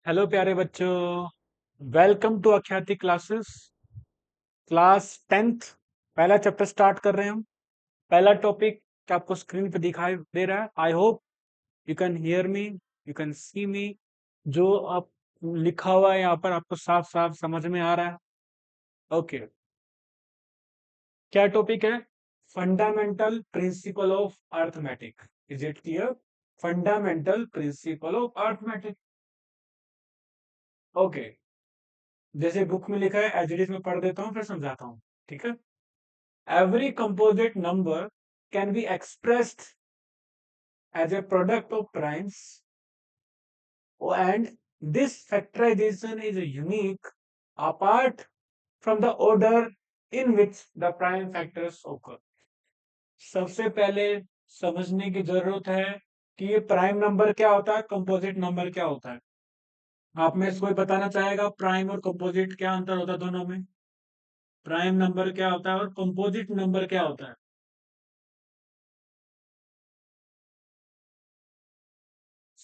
Hello प्यारे बच्चों, welcome to Akhyati classes. Class 10th पहला चैप्टर स्टार्ट कर रहे हैं हम। पहला टॉपिक आपको स्क्रीन पे दिखाई दे रहा है। I hope you can hear me, you can see me. जो आप लिखा हुआ है यहाँ पर आपको साफ साफ समझ में आ रहा है। ओके, क्या टॉपिक है? Fundamental principle of arithmetic. Is it clear? Fundamental principle of arithmetic. Okay, जैसे बुक में लिखा है एज इट इज में पढ़ देता हूँ, फिर समझाता हूँ। ठीक है। Every composite number can be expressed as a product of primes, and this factorization is unique apart from the order in which the prime factors occur. सबसे पहले समझने की जरूरत है कि ये प्राइम नंबर क्या होता है, कंपोजिट नंबर क्या होता है। आप में से कोई बताना चाहेगा प्राइम और कंपोजिट क्या अंतर होता है दोनों में? प्राइम नंबर क्या होता है और कंपोजिट नंबर क्या होता है?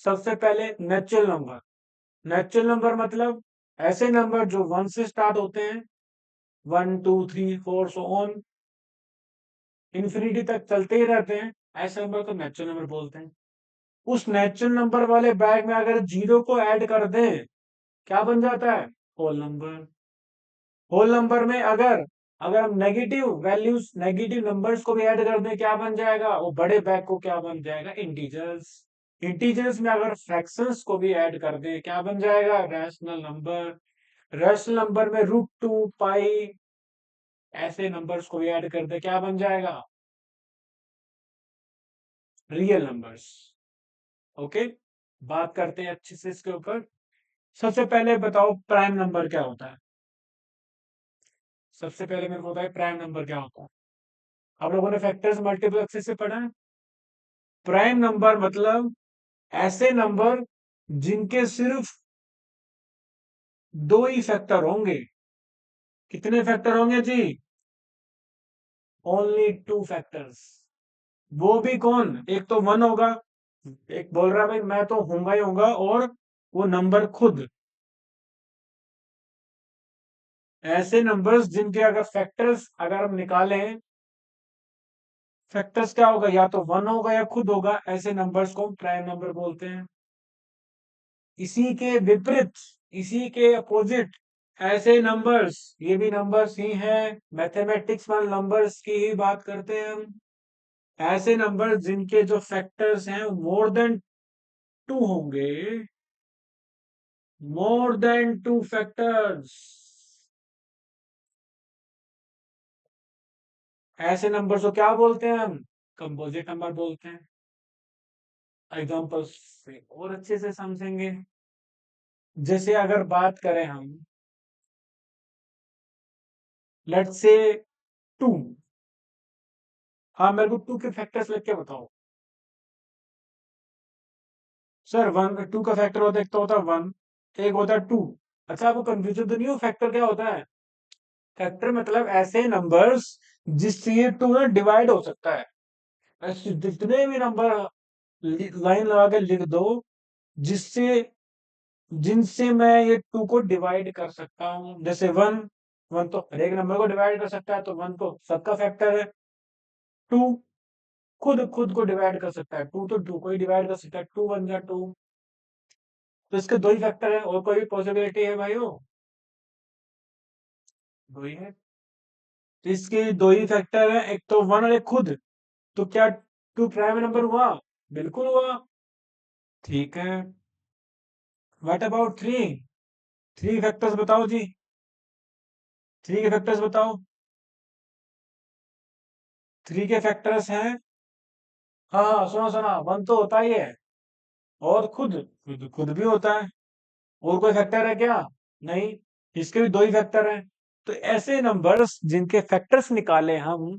सबसे पहले नेचुरल नंबर। नेचुरल नंबर मतलब ऐसे नंबर जो वन से स्टार्ट होते हैं, 1 2 3 4 सो ऑन इन्फिनिटी तक चलते ही रहते हैं, ऐसे नंबर को नेचुरल नंबर बोलते हैं। उस नेचुरल नंबर वाले बैग में अगर जीरो को ऐड कर दें, क्या बन जाता है? Whole number. होल नंबर में अगर अगर हम नेगेटिव वैल्यूज, नेगेटिव नंबर्स को भी ऐड कर दें, क्या बन जाएगा? वो बड़े बैग को क्या बन जाएगा? इंटीजर्स। इंटीजर्स में अगर फ्रैक्शंस को भी ऐड कर दें, क्या बन जाएगा? Rational number. रैशनल नंबर में √2 पाई ऐसे नंबर्स को भी ऐड कर दे, क्या बन जाएगा? Real numbers. ओके, बात करते हैं अच्छे से इसके ऊपर। सबसे पहले बताओ प्राइम नंबर क्या होता है। सबसे पहले मेरे को बताइए प्राइम नंबर क्या होता है। आप लोगों ने फैक्टर्स मल्टीपल अच्छे से पढ़ा है। प्राइम नंबर मतलब ऐसे नंबर जिनके सिर्फ दो ही फैक्टर होंगे। कितने फैक्टर होंगे जी? Only 2 factors. वो भी कौन? एक तो वन होगा, एक बोल रहा है भाई मैं तो हूंगा ही होगा, और वो नंबर खुद। ऐसे नंबर्स जिनके अगर फैक्टर्स अगर हम निकालें, फैक्टर्स क्या होगा? या तो वन होगा या खुद होगा, ऐसे नंबर्स को हम प्राइम नंबर बोलते हैं। इसी के विपरीत, इसी के अपोजिट ऐसे नंबर्स, ये भी नंबर्स ही हैं, मैथमेटिक्स वाले नंबर्स की ही बात करते हैं हम। ऐसे नंबर्स जिनके जो फैक्टर्स हैं मोर देन टू होंगे, मोर देन 2 फैक्टर्स, ऐसे नंबर को क्या बोलते हैं हम? कंपोजिट नंबर बोलते हैं। एग्जांपल्स से और अच्छे से समझेंगे। जैसे अगर बात करें हम, लेट्स से 2। हाँ, मेरे को 2 के फैक्टर्स लिख के बताओ। सर 1 2 का फैक्टर होता है, एक तो होता है 1, एक होता है 2। अच्छा, आपको कंफ्यूजन तो नहीं हो फैक्टर क्या होता है? फैक्टर मतलब ऐसे नंबर्स जिससे ये 2 ना डिवाइड हो सकता है। ऐसे जितने भी नंबर लाइन लगा के लिख दो जिससे, जिनसे मैं ये 2 को डिवाइड कर सकता हूँ। जैसे 1, 1 तो हर एक नंबर को डिवाइड कर सकता है, तो 1 तो सबका फैक्टर है। 2 खुद खुद को डिवाइड कर सकता है, 2 तो 2 को ही डिवाइड कर सकता है, 2 1 जा 2। तो इसके दो ही फैक्टर है, और कोई भी पॉसिबिलिटी है भाइयों? दो ही है। तो इसके दो ही फैक्टर है, एक तो 1 और एक खुद। तो क्या 2 प्राइम नंबर हुआ? बिल्कुल हुआ। ठीक है। What about 3? 3 फैक्टर्स बताओ जी। 3 के फैक्टर्स बताओ। 3 के फैक्टर्स हैं, हाँ हाँ, सुना सुना, 1 तो होता ही है, और खुद खुद खुद भी होता है। और कोई फैक्टर है क्या? नहीं, इसके भी दो ही फैक्टर हैं। तो ऐसे नंबर्स जिनके फैक्टर्स निकाले हम,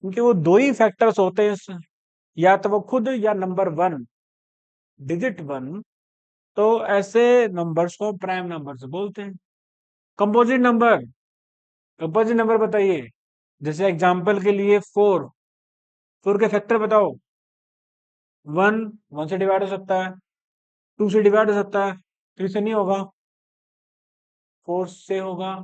उनके वो दो ही फैक्टर्स होते हैं, या तो वो खुद या नंबर 1, डिजिट 1। तो ऐसे नंबर्स को प्राइम नंबर्स बोलते हैं। कंपोजिट नंबर, कंपोजिट नंबर बताइए। जैसे एग्जांपल के लिए 4, 4 के फैक्टर बताओ। 1, 1 से डिवाइड हो सकता है, 2 से डिवाइड हो सकता है, 3 से नहीं होगा, 4 से होगा।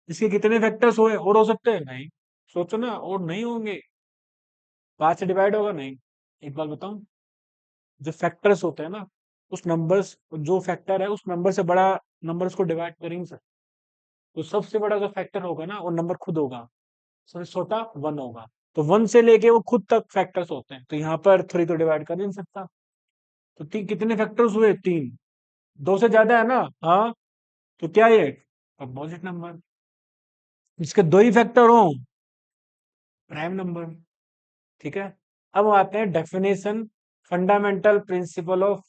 इसके कितने फैक्टर्स हुए और हो सकते हैं? नहीं। सोचो ना, और नहीं होंगे। 5 से डिवाइड होगा? नहीं। एक बात बताऊं, जो फैक्टर्स होते हैं ना, उस नंबर्स, जो फैक्टर है उस नंबर से बड़ा नंबर उसको डिवाइड कर ही नहीं सकते। तो सबसे बड़ा जो फैक्टर होगा ना वो नंबर खुद होगा, सबसे छोटा 1 होगा। तो 1 से लेके वो खुद तक फैक्टर्स होते हैं, तो यहाँ पर 3 तो डिवाइड कर ही नहीं सकता। तो कितने फैक्टर्स हुए? 3। 2 से ज्यादा है ना? हाँ। तो क्या ये कंपोजिट नंबर? इसके 2 ही फैक्टर हो, प्राइम नंबर। ठीक है। अब आते हैं definition, fundamental principle of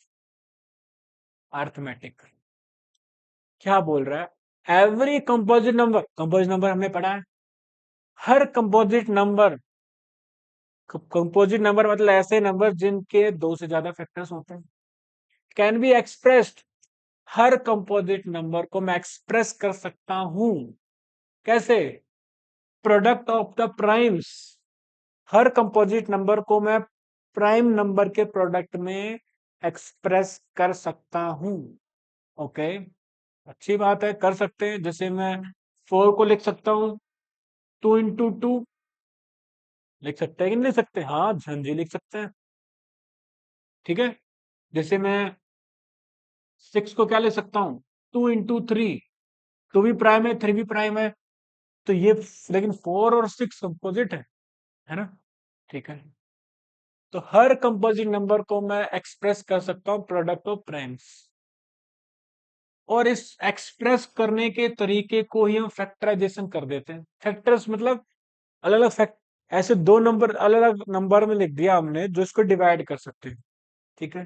arithmetic. क्या बोल रहा है? एवरी कंपोजिट नंबर हमने पढ़ा है। हर कंपोजिट नंबर मतलब ऐसे नंबर जिनके 2 से ज्यादा फैक्टर्स होते हैं, can be expressed. Her composite number को मैं एक्सप्रेस कर सकता हूं। कैसे? Product of the primes. Her composite number को मैं प्राइम नंबर के प्रोडक्ट में एक्सप्रेस कर सकता हूं। ओके, अच्छी बात है, कर सकते हैं। जैसे मैं 4 को लिख सकता हूं 2 into 2, लिख सकते हैं कि नहीं लिख सकते? हाँ, झंझी लिख सकते हैं। ठीक है। जैसे मैं 6 को क्या लिख सकता हूँ? 2 into 3। 2 भी प्राइम है, 3 भी प्राइम है। तो ये, लेकिन 4 और 6 कंपोजिट है ना? ठीक है। तो हर कंपोजिट नंबर को मैं एक्सप्रेस कर सकता हूँ प्रोडक्ट ऑफ प्राइम्स। और इस एक्सप्रेस करने के तरीके को ही हम फैक्टराइजेशन कर देते हैं। फैक्टर्स मतलब अलग अलग फैक्ट, ऐसे 2 नंबर अलग अलग नंबर में लिख दिया हमने जो इसको डिवाइड कर सकते हैं। ठीक है।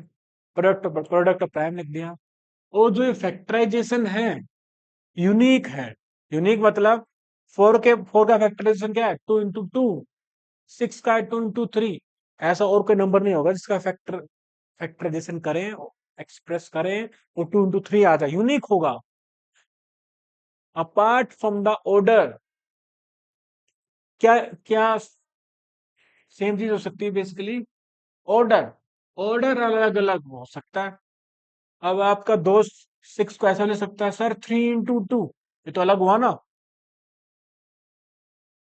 प्रोडक्ट ऑफ प्राइम लिख दिया। और जो ये फैक्टराइजेशन है, यूनिक है। यूनिक मतलब 4 का फैक्टराइजेशन क्या है? 2 into 2। 6 का है 2 into 3। ऐसा और कोई नंबर नहीं होगा जिसका फैक्टराइजेशन करें, एक्सप्रेस करें, और 2 into 3 आ जाए, यूनिक होगा। अपार्ट फ्रॉम द ऑर्डर, क्या क्या सेम चीज हो सकती है बेसिकली? ऑर्डर। ऑर्डर अलग अलग हो सकता है। अब आपका दोस्त 6 को ऐसा ले सकता है, सर 3 into 2, ये तो अलग हुआ ना।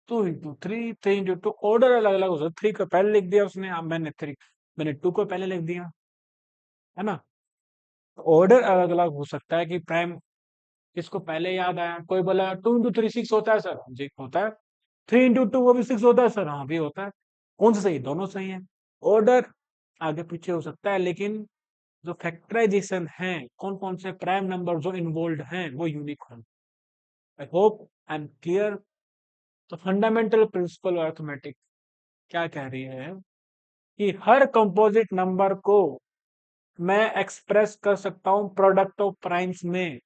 2 into 3, 3 into 2, ऑर्डर अलग अलग हो सकता है। 3 को पहले लिख दिया उसने, अब मैंने 2 को पहले लिख दिया, है ना? ऑर्डर अलग अलग हो सकता है कि प्राइम किसको पहले याद आया। कोई बोला 2 into 3 6 होता है सर, जी होता है। 3 into 2 वो भी 6 होता है सर, हाँ भी होता है। कौन सा सही? दोनों सही है। ऑर्डर आगे पीछे हो सकता है, लेकिन जो फैक्टराइजेशन है, कौन कौन से प्राइम नंबर जो इन्वॉल्व हैं वो यूनिक हों। I hope I am clear. तो फंडामेंटल प्रिंसिपल अर्थमेटिक क्या कह रही है कि हर कंपोजिट नंबर को मैं एक्सप्रेस कर सकता हूं प्रोडक्ट ऑफ प्राइम्स में।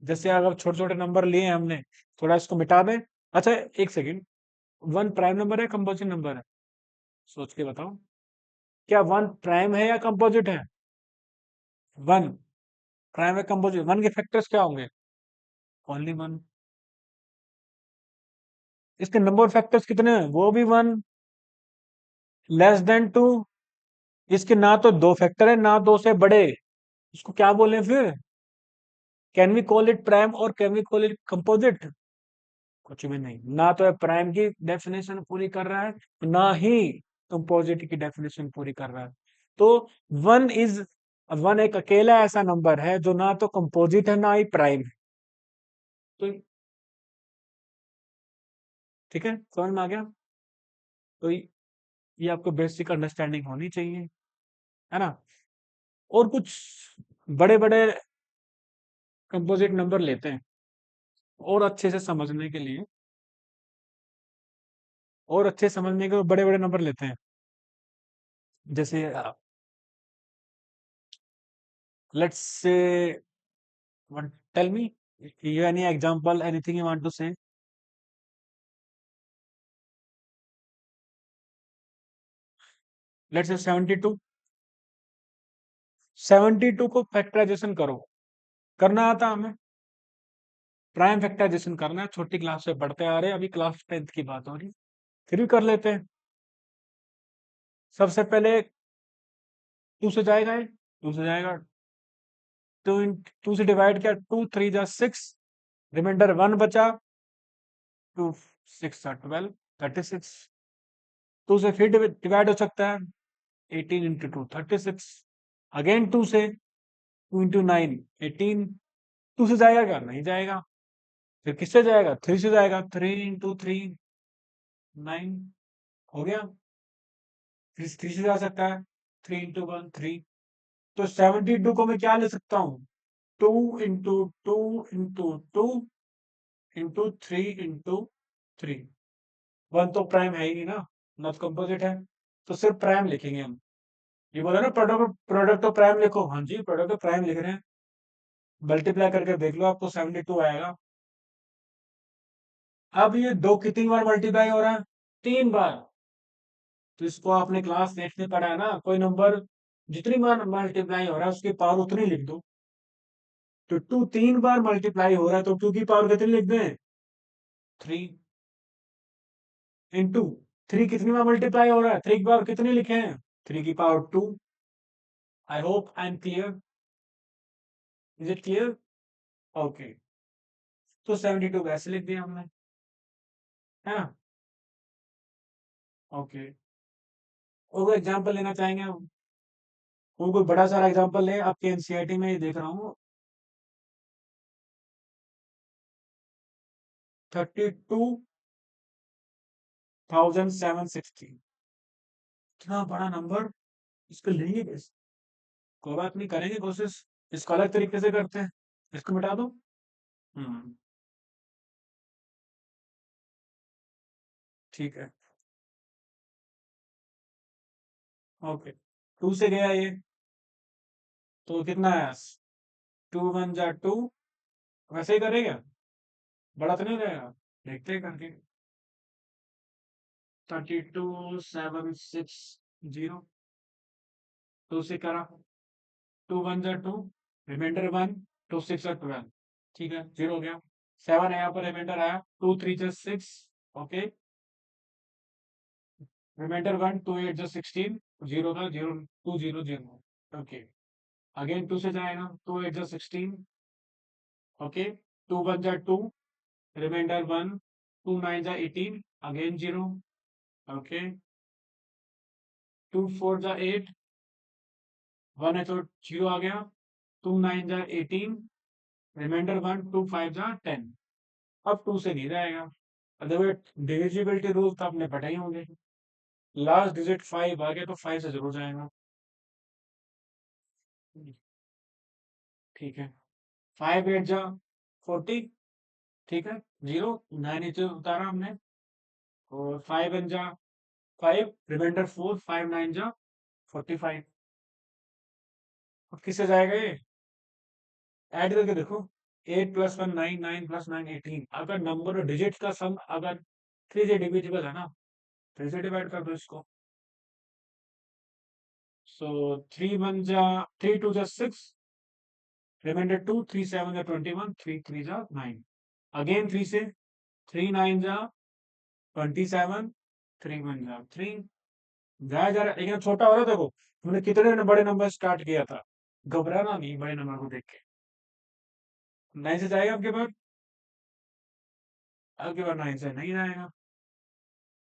जैसे अगर छोटे छोटे नंबर लिए हैं हमने, थोड़ा इसको मिटा दें। अच्छा, एक सेकेंड, 1 प्राइम नंबर है, कंपोजिट नंबर है? सोच के बताओ, क्या 1 प्राइम है या कंपोजिट है? 1 प्राइम है, कंपोजिट। 1 के फैक्टर्स क्या होंगे? ओनली 1। इसके नंबर ऑफ फैक्टर्स कितने हैं? वो भी 1। Less than 2। इसके ना तो 2 फैक्टर है ना 2 से बड़े। इसको क्या बोले फिर? Can we call it prime और can we call it composite? कुछ भी नहीं। ना तो प्राइम की डेफिनेशन पूरी कर रहा है, ना ही कंपोजिट की डेफिनेशन पूरी कर रहा है। तो वन इज 1 एक अकेला ऐसा नंबर है जो ना तो कंपोजिट है ना ही प्राइम है। तो ठीक है, समझ में आ गया? तो ये आपको बेसिक अंडरस्टैंडिंग होनी चाहिए, है ना? और कुछ बड़े बड़े कंपोजिट नंबर लेते हैं और अच्छे से समझने के लिए, और अच्छे समझने के बड़े बड़े नंबर लेते हैं। जैसे let's say, tell me, you any example, anything you want to say? Let's say 72। 72 को फैक्टराइजेशन करो। करना आता हमें? प्राइम फैक्टराइजेशन करना है, छोटी क्लास से पढ़ते आ रहे हैं, अभी क्लास 10th की बात हो रही, फिर भी कर लेते हैं। सबसे पहले 2 से जाएगा, 2 से जाएगा। टू से डिवाइड किया, 2 3 जा 6, रिमाइंडर 1 बचा, 2 6 12, 36। टू से फिर डिवाइड हो सकता है, 18 इंटू 2 36, अगेन 2 से, 2 इंटू 9 18, 2 से जाएगा क्या, नहीं जाएगा, फिर किससे जाएगा, 3 से जाएगा, 3 इंटू 3 9 हो गया, फिर 3 से जा सकता है, 3 इंटू 1 3। तो 72 को मैं क्या ले सकता हूँ, 2 इंटू 2 इंटू 2 इंटू 3 इंटू 3। 1 तो प्राइम है ही नहीं ना, नॉट कंपोजिट है, तो सिर्फ प्राइम लिखेंगे हम। ये बोला ना प्रोडक्ट प्रोडक्ट ऑफ प्राइम लिखो, हाँ जी प्रोडक्ट ऑफ प्राइम लिख रहे हैं, मल्टीप्लाई करके देख लो आपको 72 आएगा। अब ये दो कितनी बार मल्टीप्लाई हो रहा है, 3 बार। तो इसको आपने क्लास 8 में पढ़ा है ना, कोई नंबर जितनी बार मल्टीप्लाई हो रहा है उसकी पावर उतनी लिख दो। तो 2 3 बार मल्टीप्लाई हो रहा है तो 2 की पावर कितनी लिख दें, 3 इंटू 3 कितनी बार मल्टीप्लाई हो रहा है, 3 की पावर कितनी लिखे हैं, 3 की power 2। I hope I am clear, is it clear, okay. तो 72 वैसे लिख दिया हमने, है ना, ओके। और कोई एग्जाम्पल लेना चाहेंगे हम, कोई बड़ा सारा एग्जाम्पल है आपके एनसीईआरटी में, ये देख रहा हूँ 32,760, इतना बड़ा नंबर, इसको लेंगे कैसे, कोई बात नहीं, करेंगे कोशिश, इसको अलग तरीके से करते हैं, इसको मिटा दो। हम्म, ठीक है, ओके। 2 से गया ये, तो कितना है, 2 1 जा 2, वैसे ही करेगा, बड़ा तो नहीं रहेगा, देखते हैं करके। 32,760, 2 से करा, 2 1 जा 2, रिमाइंडर 1, 2 6 12, ठीक है, 0 हो गया। 7 है यहाँ पर, रिमाइंडर आया, 2 3 जा 6, ओके, रिमाइंडर 1, 2 8 जा 16, 0 था, 0 2 0 0, ओके। अगेन 2 से जाएगा, 2 8 जा 16, ओके, 2 1 जा 2, रिमाइंडर 1, 2 9 जा 18, अगेन 0, ओके, 2 4 जा 8, 1 है तो 0 आ गया, 2 9 जा 18, रिमाइंडर 1, 2 5 जा 10। अब 2 से नहीं जाएगा, अदरवाइज डिविजिबिलिटी रूल तो आपने पढ़े ही होंगे, लास्ट डिजिट 5 आ गया तो 5 से जरूर जाएगा, ठीक है। 5 8 जा 40, ठीक है, 0 9 नीचे उतारा हमने, और 5 1 जा 5, रिमाइंडर 4, 5 9 जा 45। अब किससे जाएगा ये, ऐड करके देखो, 8 + 1 9, 9 + 9 18, अगर नंबर और डिजिट का सम अगर 3 से डिविजिबल है ना, 3 से डिवाइड कर दो इसको। सो 3 1 जा 3 2 जा 6, रिमाइंडर 2, 3 7 जा 21, 3 3 जा 9, अगेन 3 से, 3 9 जा 27, 3 1 जा 3, जाया जा रहा है लेकिन छोटा हो रहा है, देखो हमने कितने बड़े नंबर स्टार्ट किया था, घबराना नहीं बड़े नंबर को देख के। 9 से जाएगा आपके पास, आपके पास 9 से नहीं जाएगा,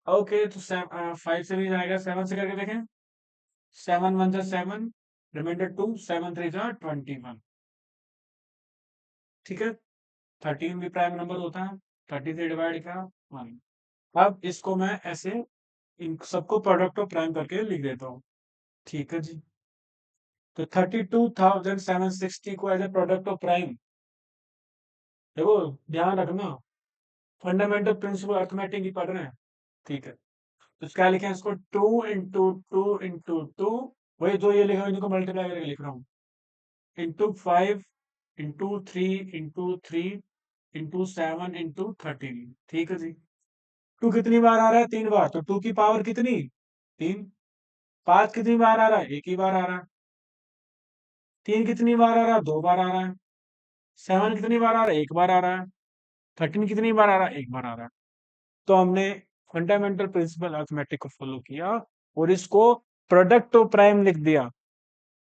ओके। तो 5 से भी जाएगा, 7 से करके देखें, 7 1 जा 7, रिमाइंडर 2, 7 3 जा 21, ठीक है। 13 भी प्राइम नंबर होता है, 30 से डिवाइड किया 1। अब इसको मैं ऐसे इन सबको प्रोडक्ट ऑफ प्राइम करके लिख देता हूँ, ठीक है जी। तो 32,760 को as a product of prime, देखो ध्यान रखना, फंडामेंटल प्रिंसिपल अर्थमेटिक ही पढ़ रहे हैं, ठीक है। तो क्या लिखें इसको, 2 × 2 × 2, वही जो ये लिखा है इनको मल्टीप्लाई करके लिख रहा हूँ, into 5 into 3 into 3 into 7 into 13, ठीक है जी। 2 कितनी बार आ रहा है, 3 बार, तो 2 की पावर कितनी, 3। 5 कितनी बार आ रहा है, एक ही बार आ रहा है। 3 कितनी बार आ रहा है, 2 बार आ रहा है। 7 कितनी बार आ रहा है, एक बार आ रहा है। 13 कितनी बार आ रहा है, एक बार आ रहा है। तो हमने फंडामेंटल प्रिंसिपल अर्थमेटिक को फॉलो किया और इसको प्रोडक्ट ऑफ प्राइम लिख दिया,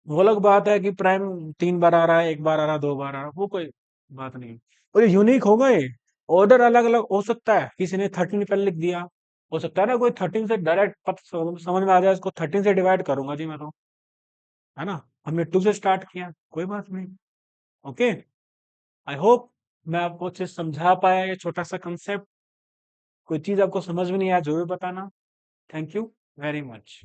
वो अलग बात है कि प्राइम 3 बार आ रहा है, 1 बार आ रहा है, 2 बार आ रहा है, वो कोई बात नहीं। और ये यूनिक होगा ये। ऑर्डर अलग अलग हो सकता है, किसी ने 13 पहले लिख दिया, हो सकता है ना कोई 13 से डायरेक्ट समझ में आ जाए, इसको 13 से डिवाइड करूंगा जी मैं तो, है ना। हमने 2 से स्टार्ट किया, कोई बात नहीं। ओके, आई होप मैं आपको अच्छे से समझा पाया ये छोटा सा कंसेप्ट। कोई चीज आपको समझ में नहीं आया जो भी बताना। Thank you very much.